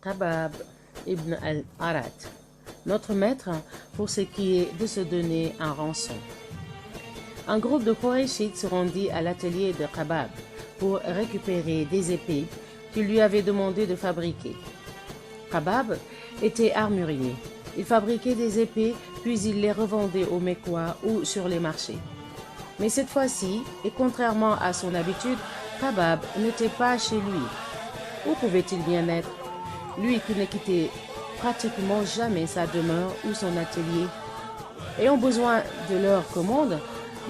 Khabab ibn al-Arat, notre maître, pour ce qui est de se donner en rançon. Un groupe de Qurayshites se rendit à l'atelier de Khabab pour récupérer des épées qu'il lui avait demandé de fabriquer. Khabab était armurier. Il fabriquait des épées, puis il les revendait aux Mécois ou sur les marchés. Mais cette fois-ci, et contrairement à son habitude, Khabab n'était pas chez lui. Où pouvait-il bien être, lui qui ne quittait pratiquement jamais sa demeure ou son atelier? Ayant besoin de leur commande,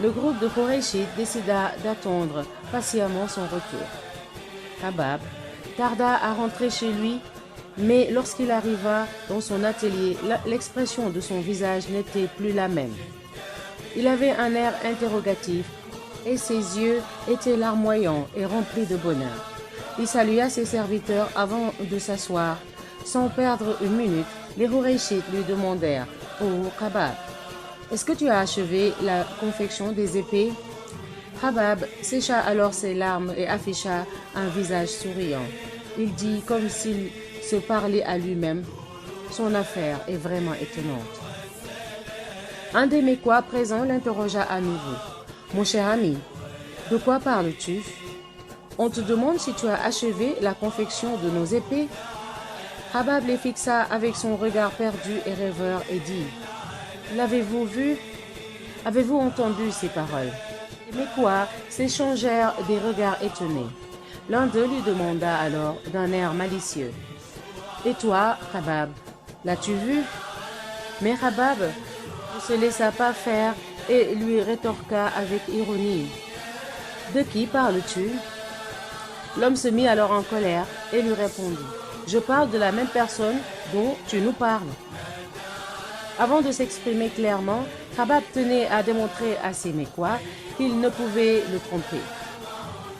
le groupe de Qurayshites décida d'attendre patiemment son retour. Khabab tarda à rentrer chez lui, mais lorsqu'il arriva dans son atelier, l'expression de son visage n'était plus la même. Il avait un air interrogatif et ses yeux étaient larmoyants et remplis de bonheur. Il salua ses serviteurs avant de s'asseoir. Sans perdre une minute, les Qurayshites lui demandèrent « Oh Khabab, est-ce que tu as achevé la confection des épées ?» Khabab sécha alors ses larmes et afficha un visage souriant. Il dit comme s'il se parlait à lui-même « Son affaire est vraiment étonnante. » Un des Mécois présents l'interrogea à nouveau. « Mon cher ami, de quoi parles-tu? On te demande si tu as achevé la confection de nos épées. » Khabab les fixa avec son regard perdu et rêveur et dit « L'avez-vous vu? Avez-vous entendu ces paroles ?» Les Mécois s'échangèrent des regards étonnés. L'un d'eux lui demanda alors d'un air malicieux « Et toi, Khabab, l'as-tu vu ?» Mais Khabab ne se laissa pas faire et lui rétorqua avec ironie « De qui parles-tu » L'homme se mit alors en colère et lui répondit « Je parle de la même personne dont tu nous parles. » Avant de s'exprimer clairement, Khabab tenait à démontrer à ses Mécois qu'il ne pouvait le tromper.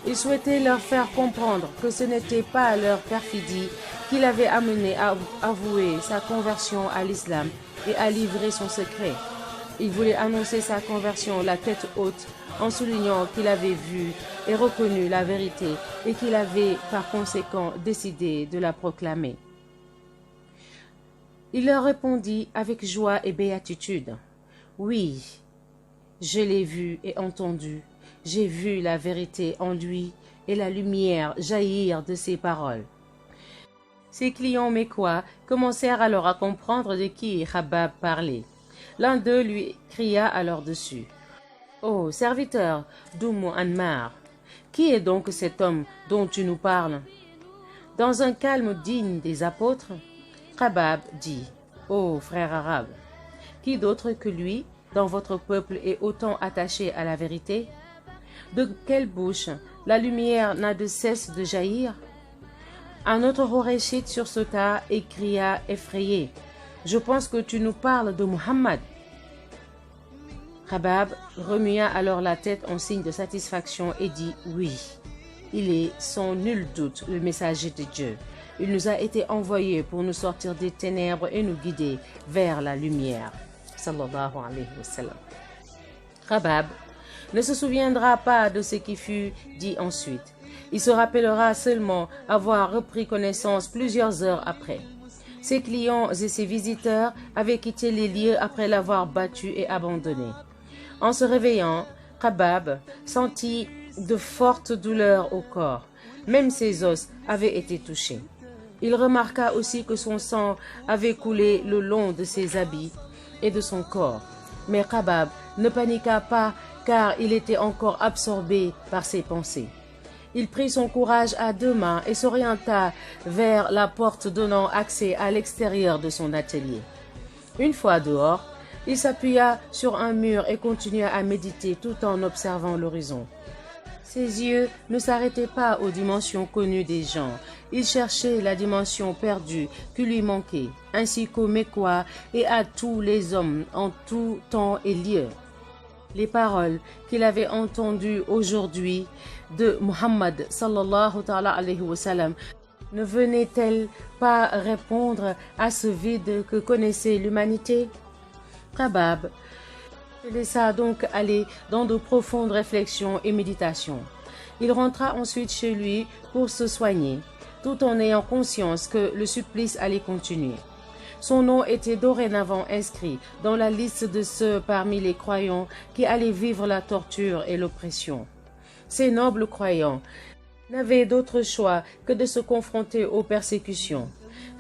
Il souhaitait leur faire comprendre que ce n'était pas leur perfidie qui l'avait amené à avouer sa conversion à l'islam et à livrer son secret. Il voulait annoncer sa conversion la tête haute en soulignant qu'il avait vu et reconnu la vérité et qu'il avait par conséquent décidé de la proclamer. Il leur répondit avec joie et béatitude. « Oui, je l'ai vu et entendu, j'ai vu la vérité en lui et la lumière jaillir de ses paroles. » Ses clients mécois commencèrent alors à comprendre de qui Khabab parlait. L'un d'eux lui cria alors dessus. « Oh, serviteur d'Umm Anmar, qui est donc cet homme dont tu nous parles ?» Dans un calme digne des apôtres, Khabab dit « Oh, frère arabe, qui d'autre que lui, dans votre peuple, est autant attaché à la vérité? De quelle bouche la lumière n'a de cesse de jaillir ?» Un autre Qurayshite sursauta et cria effrayé. « Je pense que tu nous parles de Muhammad. » Khabab remua alors la tête en signe de satisfaction et dit « Oui, il est sans nul doute le messager de Dieu. Il nous a été envoyé pour nous sortir des ténèbres et nous guider vers la lumière. » Sallallahu alayhi wa sallam. Khabab ne se souviendra pas de ce qui fut dit ensuite. Il se rappellera seulement avoir repris connaissance plusieurs heures après. Ses clients et ses visiteurs avaient quitté les lieux après l'avoir battu et abandonné. En se réveillant, Khabab sentit de fortes douleurs au corps. Même ses os avaient été touchés. Il remarqua aussi que son sang avait coulé le long de ses habits et de son corps. Mais Khabab ne paniqua pas car il était encore absorbé par ses pensées. Il prit son courage à deux mains et s'orienta vers la porte donnant accès à l'extérieur de son atelier. Une fois dehors, il s'appuya sur un mur et continua à méditer tout en observant l'horizon. Ses yeux ne s'arrêtaient pas aux dimensions connues des gens. Il cherchait la dimension perdue qui lui manquait, ainsi qu'aux Mécois et à tous les hommes en tout temps et lieu. Les paroles qu'il avait entendues aujourd'hui de Muhammad sallallahu alayhi wa sallam ne venaient-elles pas répondre à ce vide que connaissait l'humanité? Khabab se laissa donc aller dans de profondes réflexions et méditations. Il rentra ensuite chez lui pour se soigner. tout en ayant conscience que le supplice allait continuer. Son nom était dorénavant inscrit dans la liste de ceux parmi les croyants qui allaient vivre la torture et l'oppression. Ces nobles croyants n'avaient d'autre choix que de se confronter aux persécutions.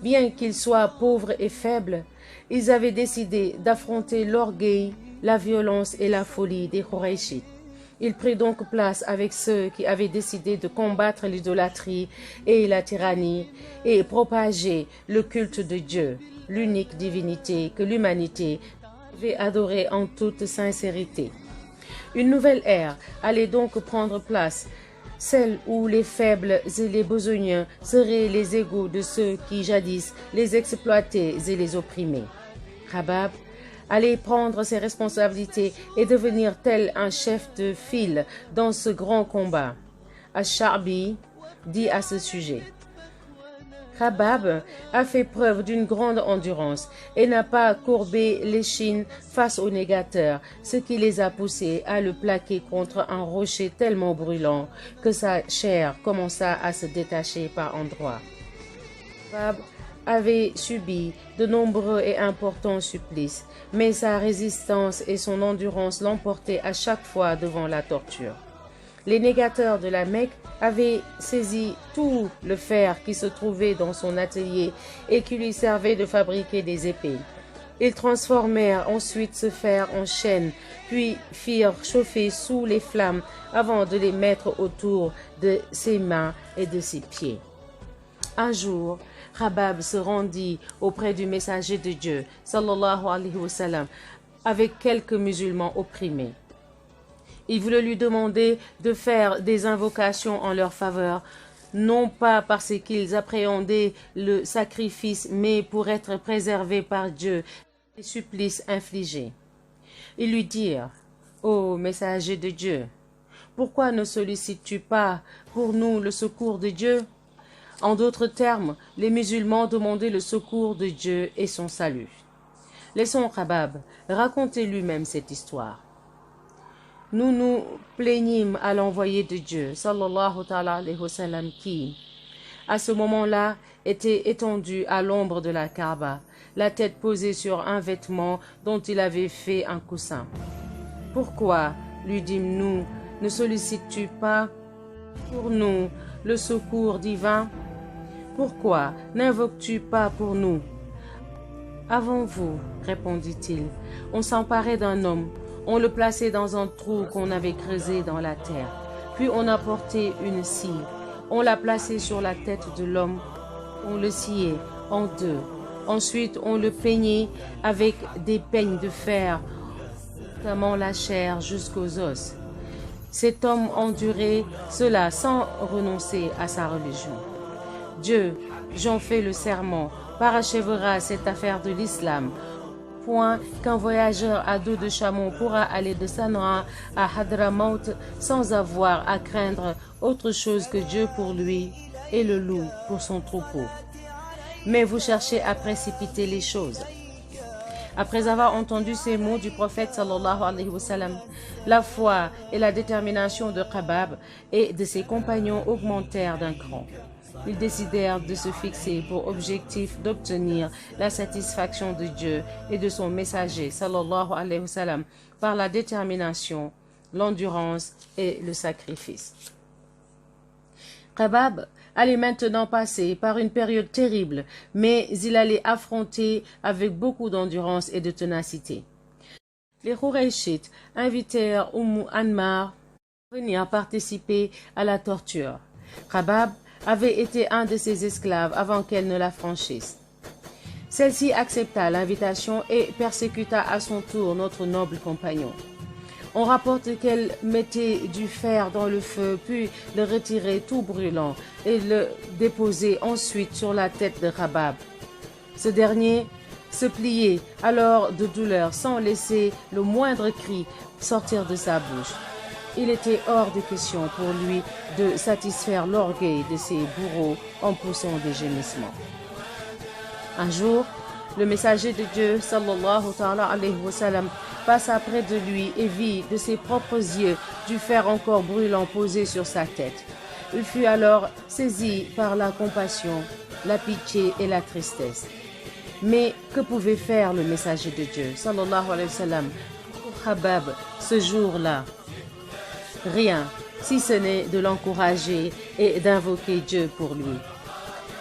Bien qu'ils soient pauvres et faibles, ils avaient décidé d'affronter l'orgueil, la violence et la folie des Qurayshites. Il prit donc place avec ceux qui avaient décidé de combattre l'idolâtrie et la tyrannie et propager le culte de Dieu, l'unique divinité que l'humanité devait adorer en toute sincérité. Une nouvelle ère allait donc prendre place, celle où les faibles et les besogneux seraient les égaux de ceux qui jadis les exploitaient et les opprimaient. Khabbab allait prendre ses responsabilités et devenir tel un chef de file dans ce grand combat. Ash-Sha'bi dit à ce sujet: Khabbab a fait preuve d'une grande endurance et n'a pas courbé l'échine face aux négateurs, ce qui les a poussés à le plaquer contre un rocher tellement brûlant que sa chair commença à se détacher par endroits. Khabbab avait subi de nombreux et importants supplices, mais sa résistance et son endurance l'emportaient à chaque fois devant la torture. Les négateurs de la Mecque avaient saisi tout le fer qui se trouvait dans son atelier et qui lui servait de fabriquer des épées. Ils transformèrent ensuite ce fer en chaînes, puis firent chauffer sous les flammes avant de les mettre autour de ses mains et de ses pieds. Un jour, Khabbab se rendit auprès du messager de Dieu, sallallahu alayhi wa sallam, avec quelques musulmans opprimés. Il voulait lui demander de faire des invocations en leur faveur, non pas parce qu'ils appréhendaient le sacrifice, mais pour être préservés par Dieu des supplices infligés. Ils lui dirent: Ô messager de Dieu, pourquoi ne sollicites-tu pas pour nous le secours de Dieu? En d'autres termes, les musulmans demandaient le secours de Dieu et son salut. Laissons Khabbab raconter lui-même cette histoire. Nous nous plaignîmes à l'envoyé de Dieu, sallallahu alayhi wa sallam, qui, à ce moment-là, était étendu à l'ombre de la Kaaba, la tête posée sur un vêtement dont il avait fait un coussin. Pourquoi, lui dîmes-nous, ne sollicites-tu pas pour nous le secours divin? Pourquoi n'invoques-tu pas pour nous? Avant vous, répondit-il, on s'emparait d'un homme, on le plaçait dans un trou qu'on avait creusé dans la terre, puis on apportait une scie, on la plaçait sur la tête de l'homme, on le sciait en deux, ensuite on le peignait avec des peignes de fer, notamment la chair jusqu'aux os. Cet homme endurait cela sans renoncer à sa religion. Dieu, j'en fais le serment, parachèvera cette affaire de l'islam, point qu'un voyageur à dos de chameau pourra aller de Sanaa à Hadramaut sans avoir à craindre autre chose que Dieu pour lui et le loup pour son troupeau. Mais vous cherchez à précipiter les choses. Après avoir entendu ces mots du prophète sallallahu alayhi wa sallam, la foi et la détermination de Khabbab et de ses compagnons augmentèrent d'un cran. Ils décidèrent de se fixer pour objectif d'obtenir la satisfaction de Dieu et de son messager sallallahu alayhi wa sallam par la détermination, l'endurance et le sacrifice. Khabbab allait maintenant passer par une période terrible, mais il allait affronter avec beaucoup d'endurance et de ténacité. Les Qurayshites invitèrent Ammar à venir participer à la torture. Khabbab avait été un de ses esclaves avant qu'elle ne la franchisse. Celle-ci accepta l'invitation et persécuta à son tour notre noble compagnon. On rapporte qu'elle mettait du fer dans le feu, puis le retirait tout brûlant et le déposait ensuite sur la tête de Khabbab. Ce dernier se pliait alors de douleur sans laisser le moindre cri sortir de sa bouche. Il était hors de question pour lui de satisfaire l'orgueil de ses bourreaux en poussant des gémissements. Un jour, le messager de Dieu, sallallahu alayhi wa sallam, passa près de lui et vit de ses propres yeux du fer encore brûlant posé sur sa tête. Il fut alors saisi par la compassion, la pitié et la tristesse. Mais que pouvait faire le messager de Dieu, sallallahu alayhi wa sallam, pour Khabab ce jour-là? Rien, si ce n'est de l'encourager et d'invoquer Dieu pour lui.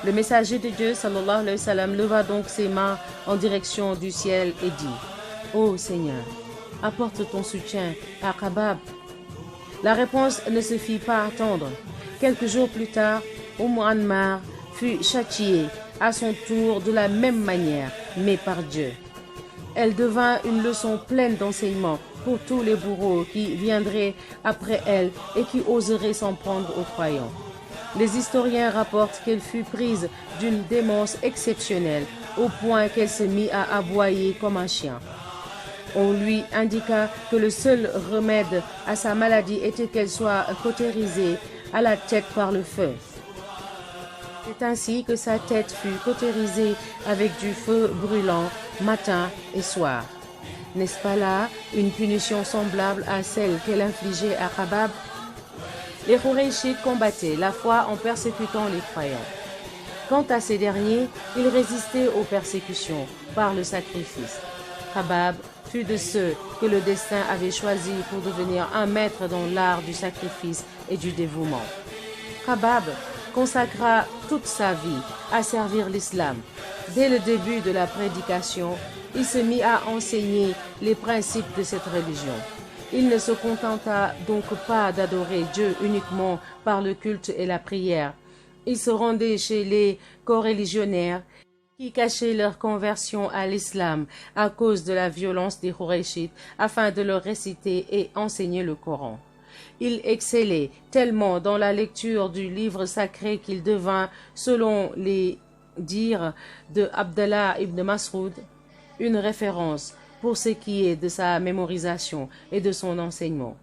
Le messager de Dieu, sallallahu alayhi wa sallam, leva donc ses mains en direction du ciel et dit: Ô Seigneur, apporte ton soutien à Khabab. La réponse ne se fit pas attendre. Quelques jours plus tard, Ammar fut châtiée à son tour de la même manière, mais par Dieu. Elle devint une leçon pleine d'enseignements pour tous les bourreaux qui viendraient après elle et qui oseraient s'en prendre aux croyants. Les historiens rapportent qu'elle fut prise d'une démence exceptionnelle au point qu'elle se mit à aboyer comme un chien. On lui indiqua que le seul remède à sa maladie était qu'elle soit cautérisée à la tête par le feu. C'est ainsi que sa tête fut cautérisée avec du feu brûlant matin et soir. N'est-ce pas là une punition semblable à celle qu'elle infligeait à Khabab? Les Khoureyshites combattaient la foi en persécutant les croyants. Quant à ces derniers, ils résistaient aux persécutions par le sacrifice. Khabab fut de ceux que le destin avait choisi pour devenir un maître dans l'art du sacrifice et du dévouement. Khabab consacra toute sa vie à servir l'islam. Dès le début de la prédication, il se mit à enseigner les principes de cette religion. Il ne se contenta donc pas d'adorer Dieu uniquement par le culte et la prière. Il se rendait chez les coreligionnaires qui cachaient leur conversion à l'islam à cause de la violence des Khoureyshites afin de leur réciter et enseigner le Coran. Il excellait tellement dans la lecture du livre sacré qu'il devint, selon les dires de Abdallah ibn Mas'ud, une référence pour ce qui est de sa mémorisation et de son enseignement.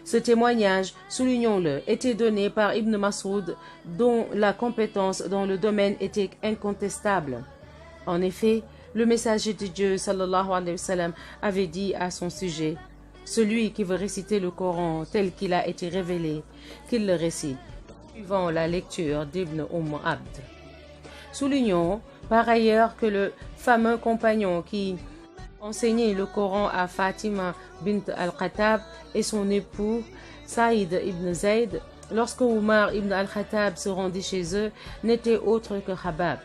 Ce témoignage, soulignons-le, était donné par Ibn Mas'ud, dont la compétence dans le domaine était incontestable. En effet, le messager de Dieu, sallallahu alayhi wa sallam, avait dit à son sujet: celui qui veut réciter le Coran tel qu'il a été révélé, qu'il le récite, suivant la lecture d'Ibn Abd. Soulignons par ailleurs que le fameux compagnon qui enseignait le Coran à Fatima bint al-Khattab et son époux Saïd ibn Zayd, lorsque Omar ibn al-Khattab se rendit chez eux, n'était autre que Khabab.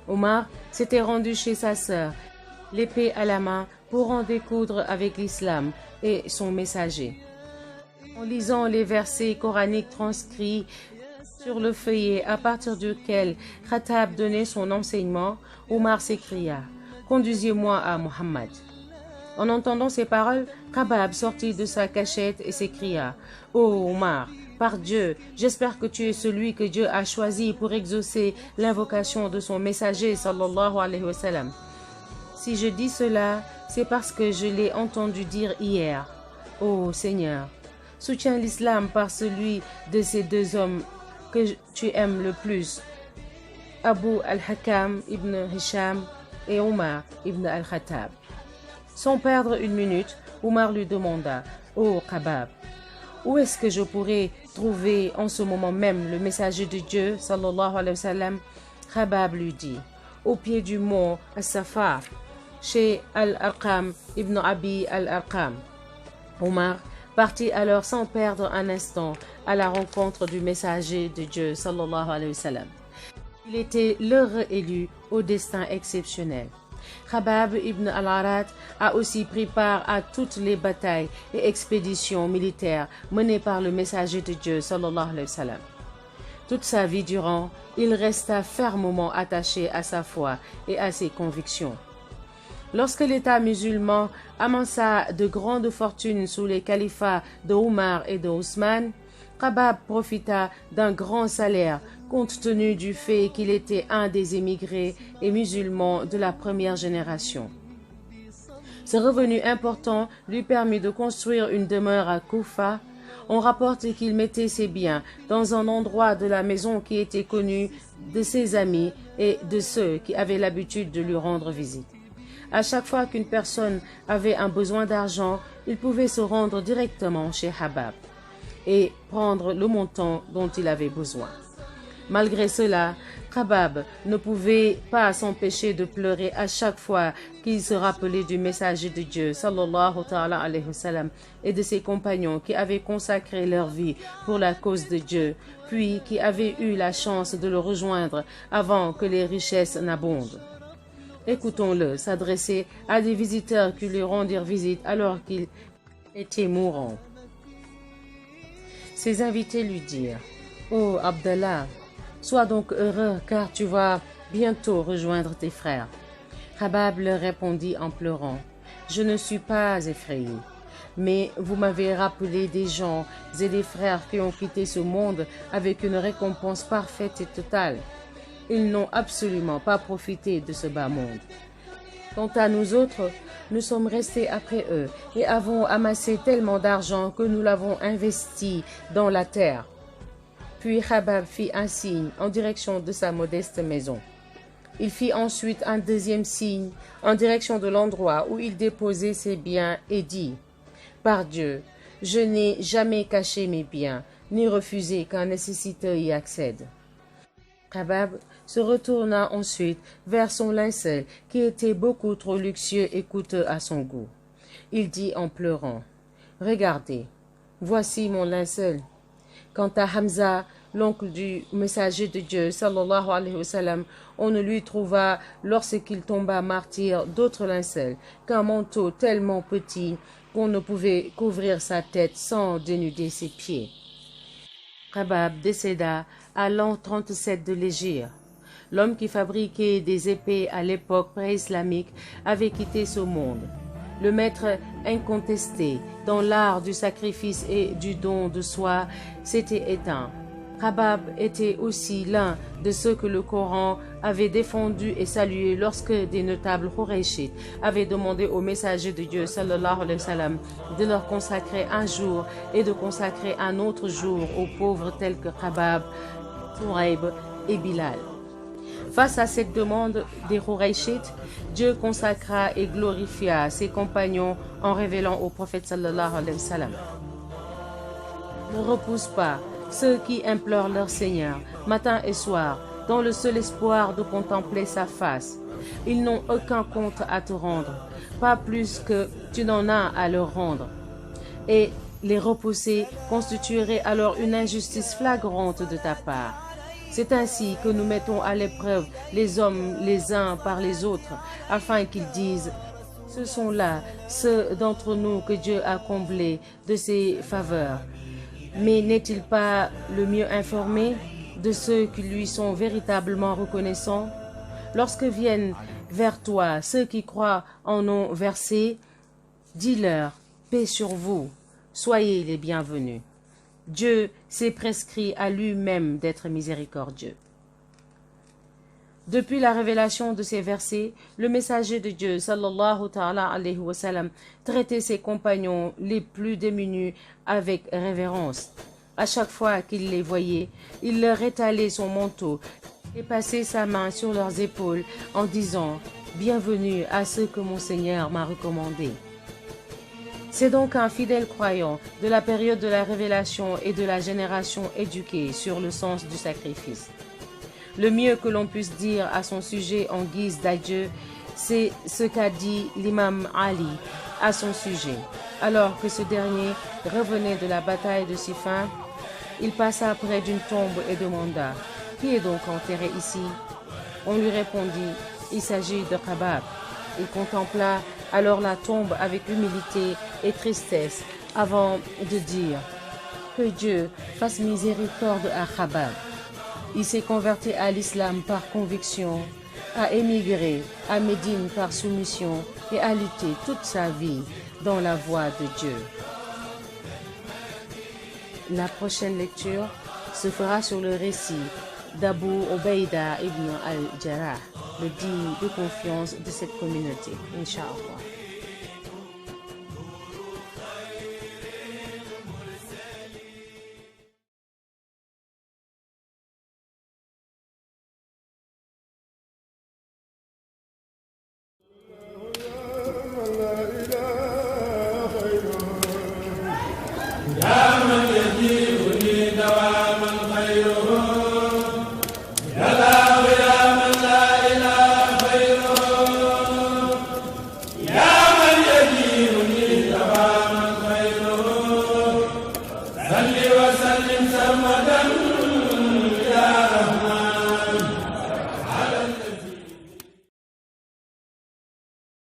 Omar s'était rendu chez sa sœur, l'épée à la main, pour en découdre avec l'islam et son messager. En lisant les versets coraniques transcrits sur le feuillet à partir duquel Khattab donnait son enseignement, Omar s'écria: Conduisez-moi à Muhammad. En entendant ces paroles, Khabab sortit de sa cachette et s'écria: Ô Omar, par Dieu, j'espère que tu es celui que Dieu a choisi pour exaucer l'invocation de son messager sallallahu alayhi wa sallam. Si je dis cela, c'est parce que je l'ai entendu dire hier. Ô Seigneur, soutiens l'islam par celui de ces deux hommes que tu aimes le plus, Abu al-Hakam ibn Hisham et Omar ibn al-Khattab. Sans perdre une minute, Omar lui demanda: Ô Khabab, où est-ce que je pourrais trouver en ce moment même le messager de Dieu, sallallahu alayhi wa sallam? Khabab lui dit: au pied du mont As-Safa, chez Al-Arqam ibn Abi Al-Arqam. Omar partit alors sans perdre un instant à la rencontre du messager de Dieu, sallallahu alayhi wa sallam. Il était l'heureux élu au destin exceptionnel. Khabab ibn al-Arat a aussi pris part à toutes les batailles et expéditions militaires menées par le messager de Dieu, sallallahu alayhi wa sallam. Toute sa vie durant, il resta fermement attaché à sa foi et à ses convictions. Lorsque l'État musulman amassa de grandes fortunes sous les califats de Omar et de Ousmane, Khabab profita d'un grand salaire compte tenu du fait qu'il était un des émigrés et musulmans de la première génération. Ce revenu important lui permit de construire une demeure à Koufa. On rapporte qu'il mettait ses biens dans un endroit de la maison qui était connu de ses amis et de ceux qui avaient l'habitude de lui rendre visite. À chaque fois qu'une personne avait un besoin d'argent, il pouvait se rendre directement chez Khabab. et prendre le montant dont il avait besoin. Malgré cela, Khabab ne pouvait pas s'empêcher de pleurer à chaque fois qu'il se rappelait du messager de Dieu, sallallahu ta'ala alayhi wa sallam, et de ses compagnons qui avaient consacré leur vie pour la cause de Dieu, puis qui avaient eu la chance de le rejoindre avant que les richesses n'abondent. Écoutons-le s'adresser à des visiteurs qui lui rendirent visite alors qu'il était mourant. Ses invités lui dirent: « Oh Abdallah, sois donc heureux car tu vas bientôt rejoindre tes frères. » Khabab leur répondit en pleurant: « Je ne suis pas effrayé, mais vous m'avez rappelé des gens et des frères qui ont quitté ce monde avec une récompense parfaite et totale. Ils n'ont absolument pas profité de ce bas monde. Quant à nous autres, nous sommes restés après eux et avons amassé tellement d'argent que nous l'avons investi dans la terre. » Puis Khabab fit un signe en direction de sa modeste maison. Il fit ensuite un deuxième signe en direction de l'endroit où il déposait ses biens et dit: « Par Dieu, je n'ai jamais caché mes biens, ni refusé qu'un nécessiteux y accède. » Khabab se retourna ensuite vers son linceul qui était beaucoup trop luxueux et coûteux à son goût. Il dit en pleurant: « Regardez, voici mon linceul. » Quant à Hamza, l'oncle du messager de Dieu, sallallahu alayhi wa sallam, on ne lui trouva, lorsqu'il tomba martyr, d'autre linceul qu'un manteau tellement petit qu'on ne pouvait couvrir sa tête sans dénuder ses pieds. Khabab décéda à l'an 37 de l'Hégire. L'homme qui fabriquait des épées à l'époque pré-islamique avait quitté ce monde. Le maître incontesté dans l'art du sacrifice et du don de soi s'était éteint. Khabab était aussi l'un de ceux que le Coran avait défendu et salué lorsque des notables Qurayshites avaient demandé au messager de Dieu sallallahu alayhi wa sallam de leur consacrer un jour et de consacrer un autre jour aux pauvres tels que Khabab, Touraib et Bilal. Face à cette demande des Qurayshites, Dieu consacra et glorifia ses compagnons en révélant au prophète sallallahu alayhi wa sallam: « Ne repousse pas ceux qui implorent leur Seigneur matin et soir dans le seul espoir de contempler sa face. Ils n'ont aucun compte à te rendre, pas plus que tu n'en as à leur rendre. » Et les repousser constituerait alors une injustice flagrante de ta part. C'est ainsi que nous mettons à l'épreuve les hommes les uns par les autres, afin qu'ils disent: « Ce sont là ceux d'entre nous que Dieu a comblés de ses faveurs. » Mais n'est-il pas le mieux informé de ceux qui lui sont véritablement reconnaissants? Lorsque viennent vers toi ceux qui croient en ont versé, dis-leur: paix sur vous, soyez les bienvenus. Dieu s'est prescrit à lui-même d'être miséricordieux. Depuis la révélation de ces versets, le messager de Dieu, sallallahu ta'ala alayhi wa sallam, traitait ses compagnons les plus démunis avec révérence. À chaque fois qu'il les voyait, il leur étalait son manteau et passait sa main sur leurs épaules en disant: « Bienvenue à ceux que mon Seigneur m'a recommandés. » C'est donc un fidèle croyant de la période de la révélation et de la génération éduquée sur le sens du sacrifice. Le mieux que l'on puisse dire à son sujet en guise d'adieu, c'est ce qu'a dit l'imam Ali à son sujet. Alors que ce dernier revenait de la bataille de Siffin, il passa près d'une tombe et demanda: « Qui est donc enterré ici ?» On lui répondit: « Il s'agit de Khabab. » Il contempla alors la tombe avec humilité et tristesse avant de dire: « Que Dieu fasse miséricorde à Khabab. » Il s'est converti à l'islam par conviction, a émigré à Médine par soumission et a lutté toute sa vie dans la voie de Dieu. La prochaine lecture se fera sur le récit d'Abu Obeida ibn al-Jarrah, le digne de confiance de cette communauté, Inch'Allah.